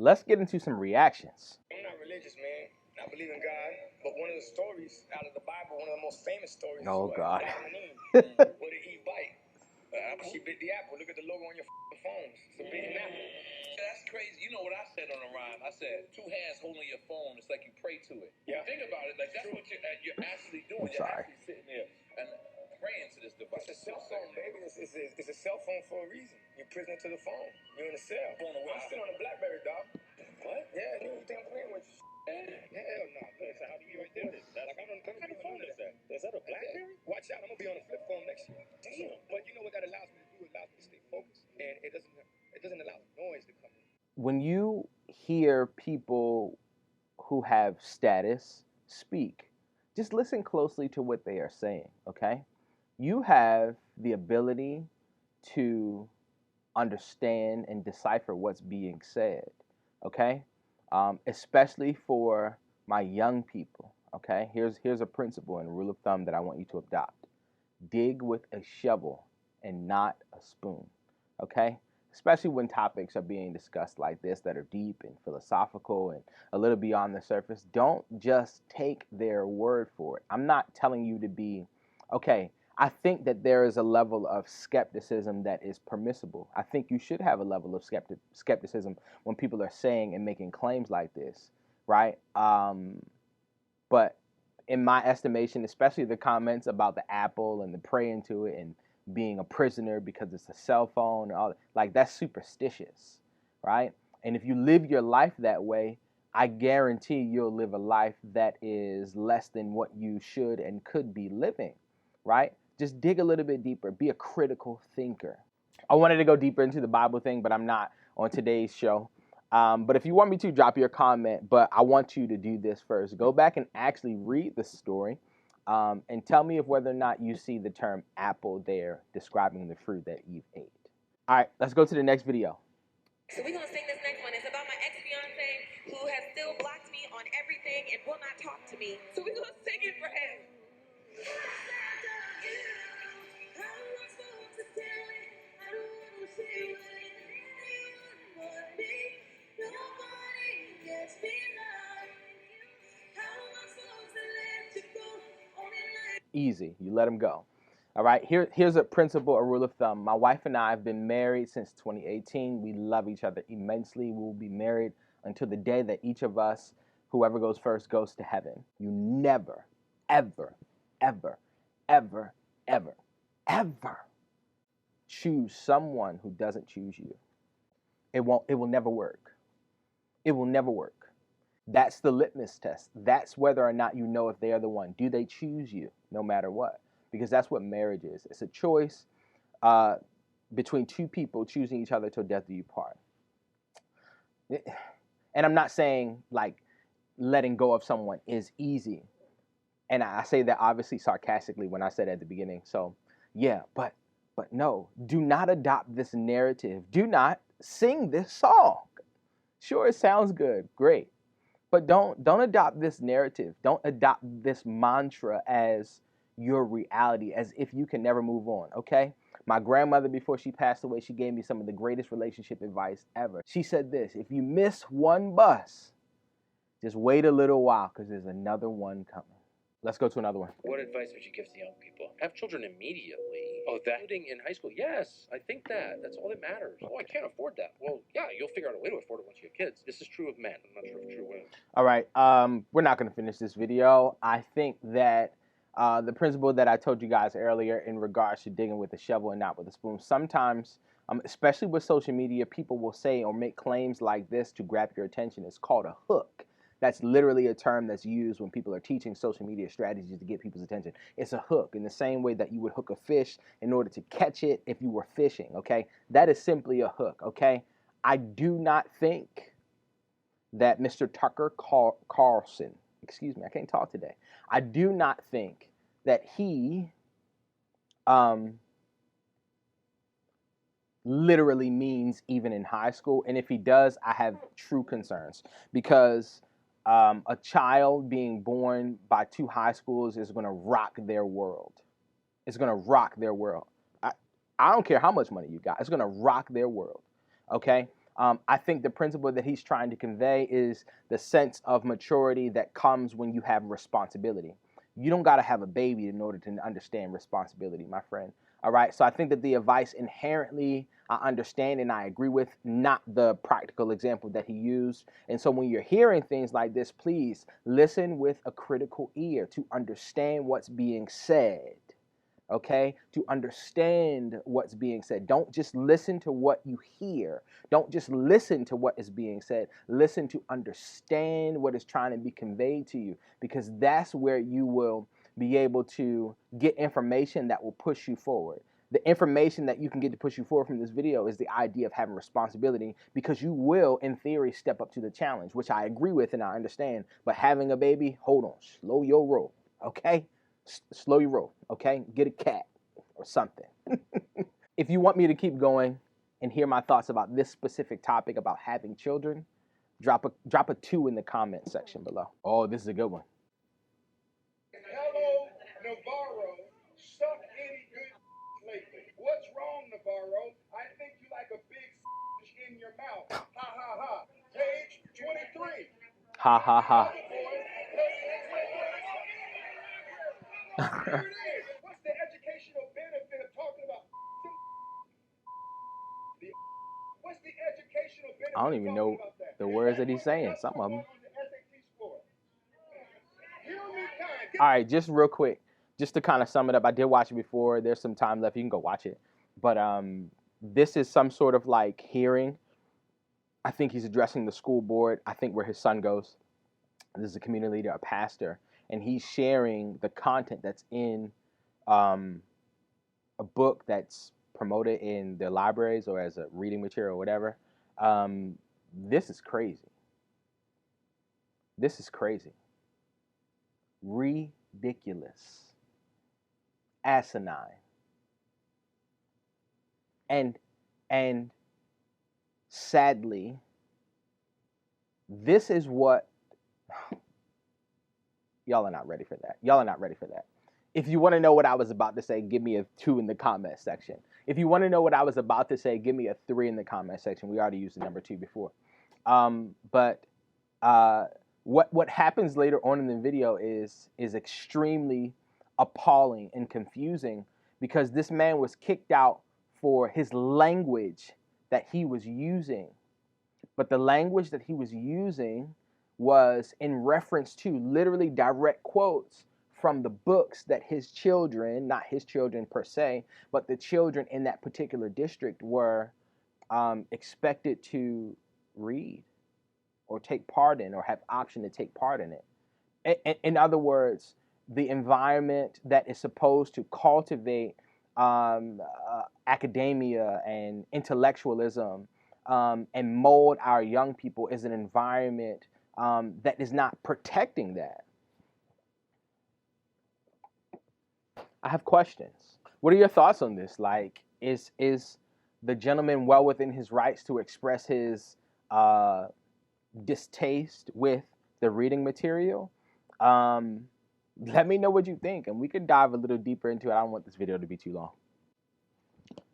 let's get into some reactions. I'm not religious, man. I believe in God, but one of the stories out of the Bible, one of the most famous stories, Oh, is God. Adam and Eve. What did Eve bite? She bit the apple. Look at the logo on your phones. It's a bitten apple. That's crazy. You know what I said on the rhyme? I said, 2 hands holding your phone. It's like you pray to it. Yeah. Think about it. Like, that's what you're actually doing. I'm You're sorry. actually sitting there and praying to this device. It's a cell phone, baby. It's a cell phone for a reason. You're prisoner to the phone. You're in a cell. I'm still on a BlackBerry, dog. What? Yeah, you think I'm playing with you? Hell no. So how do you right there? Like, I don't know. What kind of phone is that? Is that a BlackBerry? Watch out. I'm going to be on a flip phone next year. Damn. But you know what that allows me to do? It allows me to stay focused. And it doesn't allow noise to come in. When you hear people who have status speak, just listen closely to what they are saying, okay? You have the ability to understand and decipher what's being said, okay? Especially for my young people, okay? Here's a principle and a rule of thumb that I want you to adopt. Dig with a shovel and not a spoon, okay? Especially when topics are being discussed like this that are deep and philosophical and a little beyond the surface. Don't just take their word for it. I'm not telling you to be, okay, I think that there is a level of skepticism that is permissible. I think you should have a level of skepticism when people are saying and making claims like this, right? But in my estimation, especially the comments about the Apple and the praying to it and being a prisoner because it's a cell phone and all, like, that's superstitious, right? And if you live your life that way, I guarantee you'll live a life that is less than what you should and could be living, right? Just dig a little bit deeper. Be a critical thinker. I wanted to go deeper into the Bible thing, but I'm not on today's show. But if you want me to, drop your comment. But I want you to do this first. Go back and actually read the story and tell me if whether or not you see the term apple there describing the fruit that Eve ate. All right, let's go to the next video. So we're going to sing this next one. It's about my ex-fiance who has still blocked me on everything and will not talk to me. So we're going to sing it for him. Easy. You let him go. All right. Here's a principle, a rule of thumb. My wife and I have been married since 2018. We love each other immensely. We will be married until the day that each of us, whoever goes first, goes to heaven. You never, ever, ever, ever, ever, ever choose someone who doesn't choose you. It will never work. It will never work. That's the litmus test. That's whether or not you know if they are the one. Do they choose you no matter what? Because that's what marriage is. It's a choice between two people choosing each other till death do you part. And I'm not saying like letting go of someone is easy. And I say that obviously sarcastically when I said at the beginning. So yeah, but no, do not adopt this narrative. Do not sing this song. Sure, it sounds good, great. But don't adopt this narrative. Don't adopt this mantra as your reality, as if you can never move on, okay? My grandmother, before she passed away, she gave me some of the greatest relationship advice ever. She said this: if you miss one bus, just wait a little while because there's another one coming. Let's go to another one. What advice would you give to young people? Have children immediately. Oh, that? Including in high school? Yes, I think that. That's all that matters. Oh, I can't afford that. Well, yeah, you'll figure out a way to afford it once you have kids. This is true of men. I'm not sure if true of women. All right, we're not going to finish this video. I think that the principle that I told you guys earlier in regards to digging with a shovel and not with a spoon, sometimes, especially with social media, people will say or make claims like this to grab your attention. It's called a hook. That's literally a term that's used when people are teaching social media strategies to get people's attention. It's a hook in the same way that you would hook a fish in order to catch it if you were fishing, okay? That is simply a hook, okay? I do not think that Mr. Tucker Carlson, excuse me, I can't talk today. I do not think that he literally means even in high school. And if he does, I have true concerns because a child being born by two high schools is going to rock their world. It's going to rock their world. I don't care how much money you got. It's going to rock their world, okay? I think the principle that he's trying to convey is the sense of maturity that comes when you have responsibility. You don't got to have a baby in order to understand responsibility, my friend. All right. So I think that the advice inherently I understand and I agree with, not the practical example that he used. And so when you're hearing things like this, please listen with a critical ear to understand what's being said. Okay, to understand what's being said. Don't just listen to what you hear. Don't just listen to what is being said. Listen to understand what is trying to be conveyed to you, because that's where you will be able to get information that will push you forward. The information that you can get to push you forward from this video is the idea of having responsibility, because you will, in theory, step up to the challenge, which I agree with and I understand. But having a baby, hold on, slow your roll, okay? Slow your roll, okay? Get a cat or something. If you want me to keep going and hear my thoughts about this specific topic about having children, drop a 2 in the comment section below. Oh, this is a good one. Hello, Navarro. Suck any good lately. What's wrong, Navarro? I think you like a big in your mouth. Ha ha ha. Page 23. Ha ha ha. Here it is. What's the educational benefit of talking about what's the educational benefit? I don't even know the words that he's saying, some of them. All right, just real quick, just to kind of sum it up. I did watch it before. There's some time left. You can go watch it. But this is some sort of like hearing. I think he's addressing the school board. I think where his son goes. This is a community leader, a pastor, and he's sharing the content that's in a book that's promoted in their libraries or as a reading material or whatever. This is crazy. This is crazy. Ridiculous. Asinine. And sadly, this is what y'all are not ready for that. Y'all are not ready for that. If you want to know what I was about to say, give me a 2 in the comment section. If you want to know what I was about to say, give me a 3 in the comment section. We already used the number 2 before. What happens later on in the video is extremely appalling and confusing, because this man was kicked out for his language that he was using. But the language that he was using was in reference to literally direct quotes from the books that his children, not his children per se, but the children in that particular district were expected to read or take part in or have option to take part in it. In other words, the environment that is supposed to cultivate academia and intellectualism and mold our young people is an environment that is not protecting that. I have questions. What are your thoughts on this? Like, is the gentleman well within his rights to express his distaste with the reading material? Let me know what you think, and we can dive a little deeper into it. I don't want this video to be too long.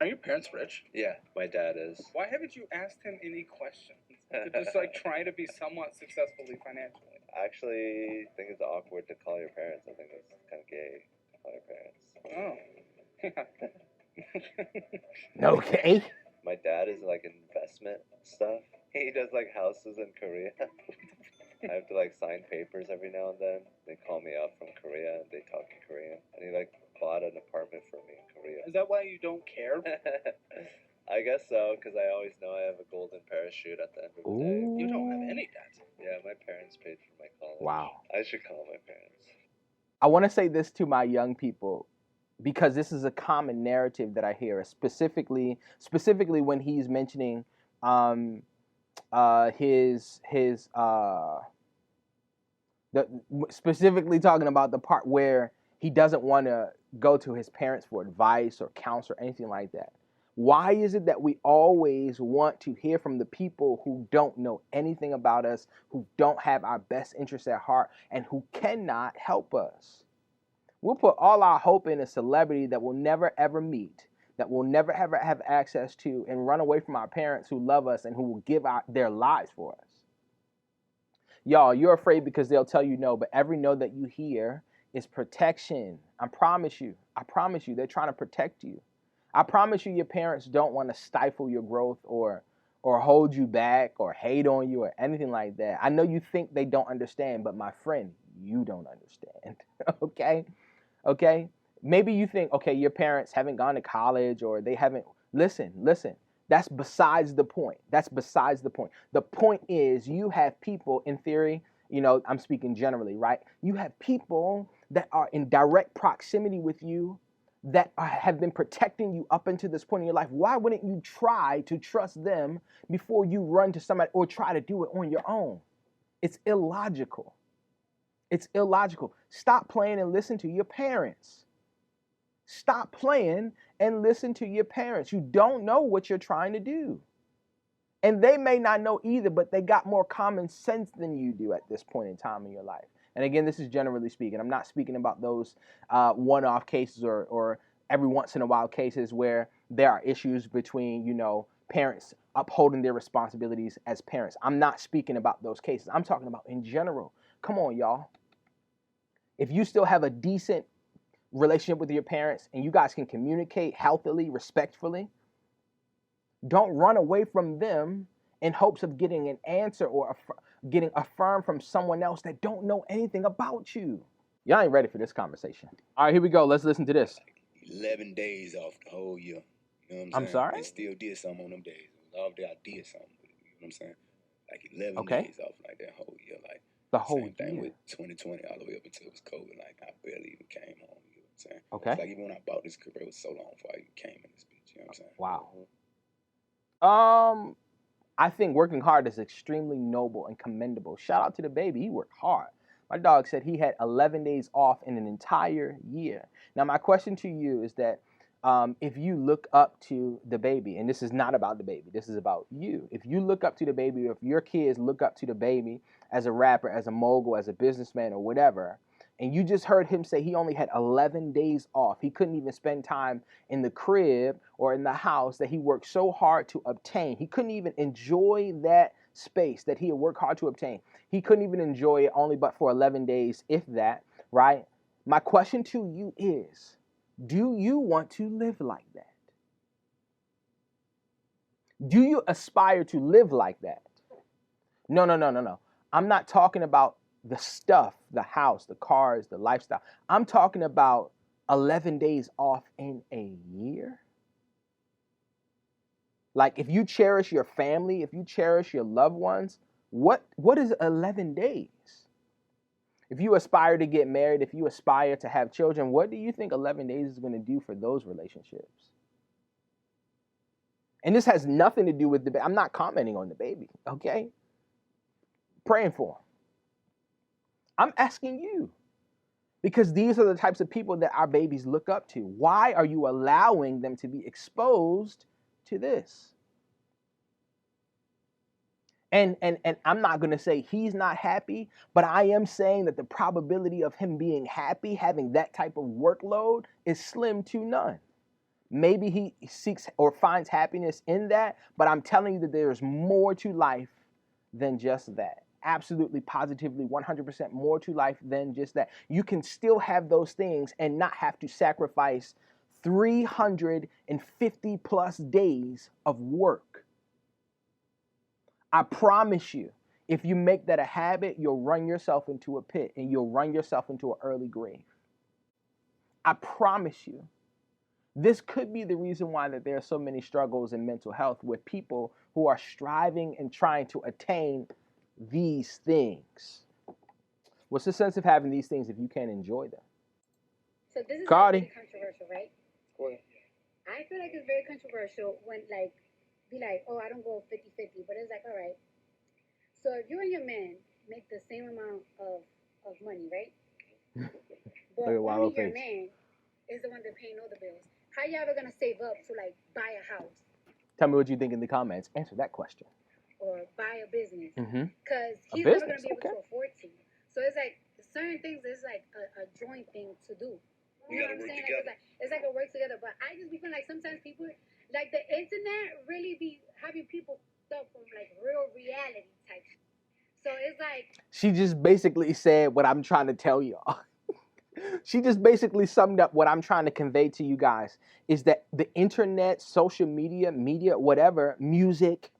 Are your parents rich? Yeah, my dad is. Why haven't you asked him any questions to just like try to be somewhat successfully financially? I actually think it's awkward to call your parents. I think it's kind of gay to call your parents. Okay. My dad is like investment stuff. He does like houses in Korea. I have to like sign papers every now and then. They call me up from Korea and they talk in Korean. And he like bought an apartment for me in Korea. Is that why you don't care? I guess so, because I always know I have a golden parachute at the end of the day. You don't have any debt. Yeah, my parents paid for my college. Wow. I should call my parents. I want to say this to my young people, because this is a common narrative that I hear, specifically when he's mentioning specifically talking about the part where he doesn't want to go to his parents for advice or counsel or anything like that. Why is it that we always want to hear from the people who don't know anything about us, who don't have our best interests at heart, and who cannot help us? We'll put all our hope in a celebrity that we'll never, ever meet, that we'll never ever have access to, and run away from our parents who love us and who will give out their lives for us. Y'all, you're afraid because they'll tell you no, but every no that you hear is protection. I promise you. I promise you, they're trying to protect you. I promise you, your parents don't want to stifle your growth or hold you back or hate on you or anything like that. I know you think they don't understand, but my friend, you don't understand. Okay? Okay? Maybe you think, okay, your parents haven't gone to college or they haven't. Listen. That's besides the point. That's besides the point. The point is you have people, in theory, I'm speaking generally, right? You have people that are in direct proximity with you that have been protecting you up until this point in your life. Why wouldn't you try to trust them before you run to somebody or try to do it on your own? It's illogical. It's illogical. Stop playing and listen to your parents. Stop playing and listen to your parents. You don't know what you're trying to do. And they may not know either, but they got more common sense than you do at this point in time in your life. And again, this is generally speaking. I'm not speaking about those one-off cases or every once in a while cases where there are issues between, parents upholding their responsibilities as parents. I'm not speaking about those cases. I'm talking about in general. Come on, y'all. If you still have a decent relationship with your parents and you guys can communicate healthily, respectfully, don't run away from them in hopes of getting an answer or getting affirmed from someone else that don't know anything about you. Y'all ain't ready for this conversation. All right, here we go. Let's listen to this. 11 days off the whole year. You know what I'm saying? I'm sorry? And still did something on them days. It was all day I did something with it. You know what I'm saying? Like 11 Okay. days off like that whole year. Like the whole same thing year. with 2020 all the way up until it was COVID. Like I barely even came home. You know what I'm saying? Okay. It's like even when I bought this career, it was so long before I even came in this bitch. You know what I'm saying? Wow. I think working hard is extremely noble and commendable. Shout out to the baby. He worked hard. My dog said he had 11 days off in an entire year. Now, my question to you is that if you look up to the baby, and this is not about the baby, this is about you. If you look up to the baby, or if your kids look up to the baby as a rapper, as a mogul, as a businessman, or whatever, and you just heard him say he only had 11 days off, he couldn't even spend time in the crib or in the house that he worked so hard to obtain. He couldn't even enjoy that space that he had worked hard to obtain. He couldn't even enjoy it only but for 11 days, if that, right? My question to you is, do you want to live like that? Do you aspire to live like that? No. I'm not talking about the stuff, the house, the cars, the lifestyle. I'm talking about 11 days off in a year. Like if you cherish your family, if you cherish your loved ones, what is 11 days? If you aspire to get married, if you aspire to have children, what do you think 11 days is going to do for those relationships? And this has nothing to do with the baby. I'm not commenting on the baby, okay? Praying for him. I'm asking you. Because these are the types of people that our babies look up to. Why are you allowing them to be exposed to this? And I'm not going to say he's not happy, but I am saying that the probability of him being happy, having that type of workload, is slim to none. Maybe he seeks or finds happiness in that, but I'm telling you that there's more to life than just that. Absolutely, positively, 100% more to life than just that. You can still have those things and not have to sacrifice 350 plus days of work. I promise you, if you make that a habit, you'll run yourself into a pit and you'll run yourself into an early grave. I promise you. This could be the reason why that there are so many struggles in mental health with people who are striving and trying to attain these things. What's the sense of having these things if you can't enjoy them? So this is Cardi. Very controversial, right? I feel like it's very controversial when be like, oh, I don't go 50-50, but it's like, all right. So if you and your man make the same amount of money, right? But only your man is the one that paying all the bills. How you ever gonna save up to buy a house? Tell me what you think in the comments. Answer that question. Or buy a business. Mm-hmm. Because he's never gonna be able to afford to. So it's like certain things is like a joint thing to do. You know what I'm saying? It's like a work together. But I just just be feeling like sometimes people, like the internet, really be having people stuck from like real reality type. So it's like She just basically said what I'm trying to tell y'all. She just basically summed up what I'm trying to convey to you guys is that the internet, social media, whatever, music,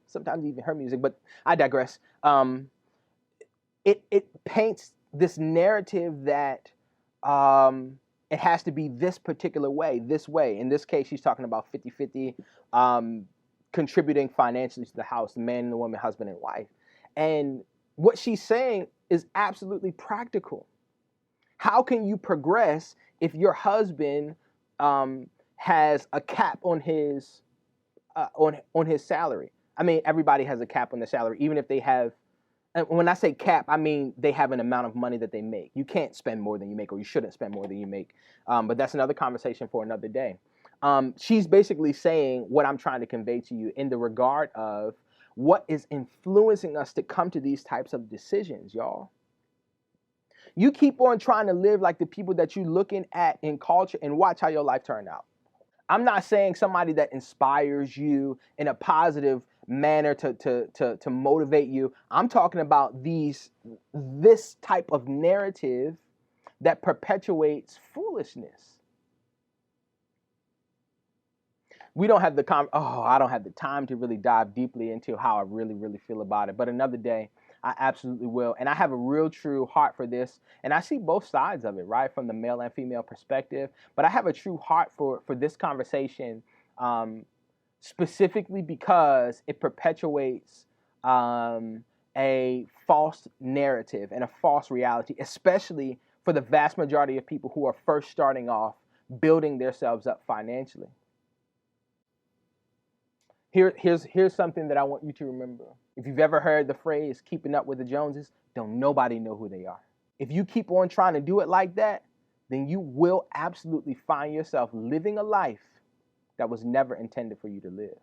sometimes even her music, but I digress. It paints this narrative that it has to be this particular way, this way. In this case, she's talking about 50-50, contributing financially to the house, the man and the woman, husband and wife. And what she's saying is absolutely practical. How can you progress if your husband has a cap on his salary? I mean, everybody has a cap on their salary, even if they have. And when I say cap, I mean they have an amount of money that they make. You can't spend more than you make, or you shouldn't spend more than you make. But that's another conversation for another day. She's basically saying what I'm trying to convey to you in the regard of what is influencing us to come to these types of decisions, y'all. You keep on trying to live like the people that you're looking at in culture and watch how your life turn out. I'm not saying somebody that inspires you in a positive manner to motivate you. I'm talking about this type of narrative that perpetuates foolishness. We don't have I don't have the time to really dive deeply into how I really feel about it. But another day, I absolutely will. And I have a real true heart for this. And I see both sides of it, right? From the male and female perspective. But I have a true heart for this conversation, specifically because it perpetuates a false narrative and a false reality, especially for the vast majority of people who are first starting off building themselves up financially. Here's something that I want you to remember. If you've ever heard the phrase keeping up with the Joneses, don't nobody know who they are. If you keep on trying to do it like that, then you will absolutely find yourself living a life that was never intended for you to live.